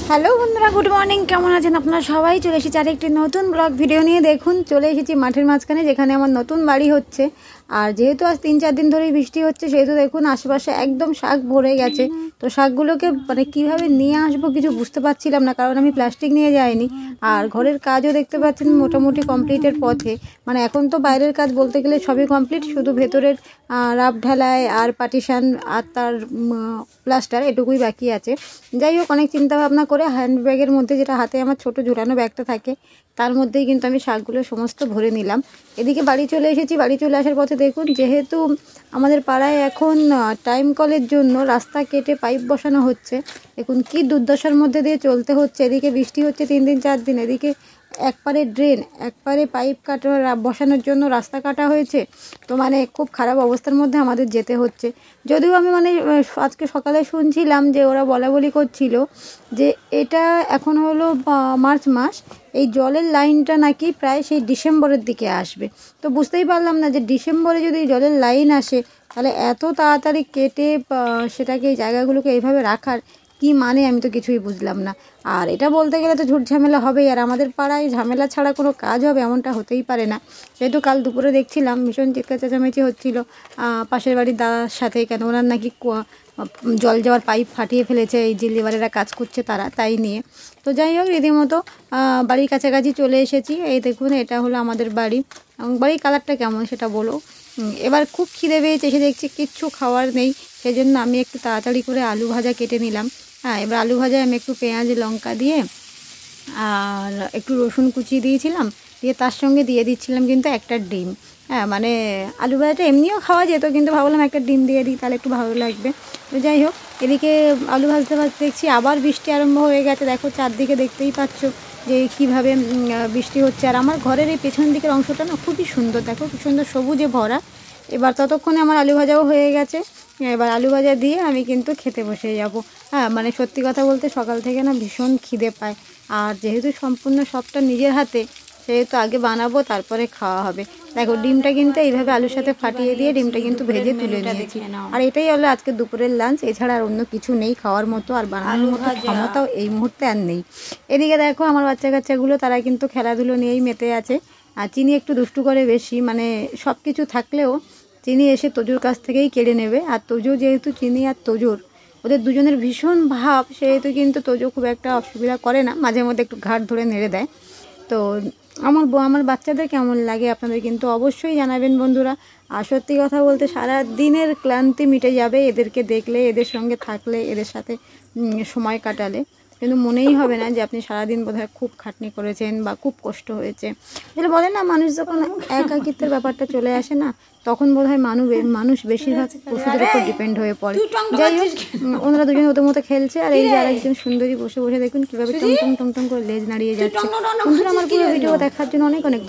Hello বন্ধুরা, good morning. কেমন আছেন আপনারা সবাই? চলে এসেছি আরেকটি নতুন ব্লগ ভিডিও নিয়ে। দেখুন, চলে এসেছি মাঠের মাঝখানে, যেখানে আমার নতুন বাড়ি হচ্ছে। আর যেহেতু আজ 3-4 দিন ধরেই বৃষ্টি হচ্ছে, সেহেতু দেখুন আশেপাশে একদম শাক ভরে গেছে। তো শাকগুলোকে মানে কীভাবে নিয়ে আসবো কিছু বুঝতে পারছিলাম না, কারণ আমি প্লাস্টিক নিয়ে যাইনি। আর ঘরের কাজও দেখতে পাচ্ছেন মোটামুটি কমপ্লিটের পথে। মানে এখন তো বাইরের কাজ বলতে গেলে সবই কমপ্লিট, শুধু ভেতরের রাফ ঢালাই আর পার্টিশান আর তার প্লাস্টার এটুকুই বাকি আছে। যাই হোক, অনেক চিন্তাভাবনা করে হ্যান্ডব্যাগের মধ্যে, যেটা হাতে আমার ছোট ঝুলানো ব্যাগটা থাকে, তার মধ্যেই কিন্তু আমি শাকগুলো সমস্ত ভরে নিলাম। এদিকে বাড়ি চলে এসেছি। বাড়ি চলে আসার পথে দেখুন, যেহেতু আমাদের পাড়ায় এখন টাইম কলের জন্য রাস্তা কেটে পাইপ বসানো হচ্ছে, দেখুন কি দুর্দশার মধ্যে দিয়ে চলতে হচ্ছে। এদিকে বৃষ্টি হচ্ছে 3 দিন 4 দিন, এদিকে একপারে ড্রেন, একপারে পাইপ কাটা বসানোর জন্য রাস্তা কাটা হয়েছে। তো মানে খুব খারাপ অবস্থার মধ্যে আমাদের যেতে হচ্ছে। যদিও আমি আজকে সকালে শুনছিলাম যে ওরা বলাবলি করছিল যে এটা এখন হলো মার্চ মাস, এই জলের লাইনটা নাকি প্রায় সেই ডিসেম্বরের দিকে আসবে। তো বুঝতেই পারলাম না যে ডিসেম্বরে যদি জলের লাইন আসে, তাহলে এত তাড়াতাড়ি কেটে সেটাকে এই জায়গাগুলোকে এইভাবে রাখার কি মানে, আমি তো কিছুই বুঝলাম না। আর এটা বলতে গেলে তো ঝুট ঝামেলা হবেই, আর আমাদের পাড়ায় ঝামেলা ছাড়া কোনো কাজ হবে এমনটা হতেই পারে না। সেহেতু কাল দুপুরে দেখছিলাম ভীষণ চিৎকার চেঁচামেচি হচ্ছিল পাশের বাড়ির দাদার সাথে, কেন ওনার নাকি জল যাওয়ার পাইপ ফাটিয়ে ফেলেছে এই যে লেবারেরা কাজ করছে তারা, তাই নিয়ে। তো যাই হোক, রীতিমতো বাড়ির কাছাকাছি চলে এসেছি। এই দেখুন, এটা হলো আমাদের বাড়ি। বাড়ির কালারটা কেমন সেটা বলো। এবার খুব খিদে পেয়েছে, এসে দেখছি কিচ্ছু খাওয়ার নেই, সেজন্য আমি একটু তাড়াতাড়ি করে আলু ভাজা কেটে নিলাম। হ্যাঁ, এবার আলু ভাজায় আমি একটু পেঁয়াজ লঙ্কা দিয়ে আর একটু রসুন কুচি দিয়েছিলাম, দিয়ে তার সঙ্গে দিয়ে দিচ্ছিলাম কিন্তু একটা ডিম। হ্যাঁ, মানে আলু ভাজাটা এমনিও খাওয়া যেত, কিন্তু ভাবলাম একটা ডিম দিয়ে দিই, তাহলে একটু ভালো লাগবে। তো যাই হোক, এদিকে আলু ভাজতে ভাজতে দেখছি আবার বৃষ্টি আরম্ভ হয়ে গেছে। দেখো চারদিকে দেখতেই পাচ্ছ যে কীভাবে বৃষ্টি হচ্ছে। আর আমার ঘরের এই পেছন দিকের অংশটা না খুবই সুন্দর, দেখো কি সুন্দর সবুজে ভরা। এবার ততক্ষণে আমার আলু ভাজাও হয়ে গেছে। এবার আলু ভাজা দিয়ে আমি কিন্তু খেতে বসে যাব। হ্যাঁ, মানে সত্যি কথা বলতে সকাল থেকে না ভীষণ খিদে পায়। আর যেহেতু সম্পূর্ণ সবটা নিজের হাতে, সেহেতু আগে বানাবো তারপরে খাওয়া হবে। দেখো, ডিমটা কিন্তু এইভাবে আলুর সাথে ফাটিয়ে দিয়ে ডিমটা কিন্তু ভেজে তুলে নিয়েছি। আর এটাই হলো আজকে দুপুরের লাঞ্চ। এছাড়া আর অন্য কিছু নেই খাওয়ার মতো, আর বানানোর মতো ক্ষমতাও এই মুহূর্তে আর নেই। এদিকে দেখো আমার বাচ্চা কাচ্চাগুলো, তারা কিন্তু খেলাধুলো নিয়েই মেতে আছে। আর চিনি একটু দুষ্টু করে বেশি, মানে সব কিছু থাকলেও চিনি এসে তোজোর কাছ থেকেই কেড়ে নেবে। আর তোজো, যেহেতু চিনি আর তোজোর ওদের দুজনের ভীষণ ভাব, সেহেতু কিন্তু তোজো খুব একটা অসুবিধা করে না, মাঝে মধ্যে একটু ঘাট ধরে নেড়ে দেয়। তো আমার বাচ্চাদের কেমন লাগে আপনাদের কিন্তু অবশ্যই জানাবেন বন্ধুরা। আর সত্যি কথা বলতে সারা দিনের ক্লান্তি মিটে যাবে এদেরকে দেখলে, এদের সঙ্গে থাকলে, এদের সাথে সময় কাটালে। কিন্তু মনেই হবে না যে আপনি সারাদিন বোধহয় খুব খাটনি করেছেন বা খুব কষ্ট হয়েছে। যেটা বলে না, মানুষ যখন একাকিত্বের ব্যাপারটা চলে আসে না, তখন বোধহয় মানুষ বেশিরভাগ পশুদের উপর ডিপেন্ড হয়ে পড়ে। যাই হোক, ওনারা দুজন ওদের মতো খেলছে, আর এই যে আরেকজন সুন্দরী বসে বসে দেখুন কীভাবে টমটম টমটম করে লেজ নাড়িয়ে যাচ্ছে। বন্ধুরা, আমার পুরো ভিডিও দেখার জন্য অনেক অনেক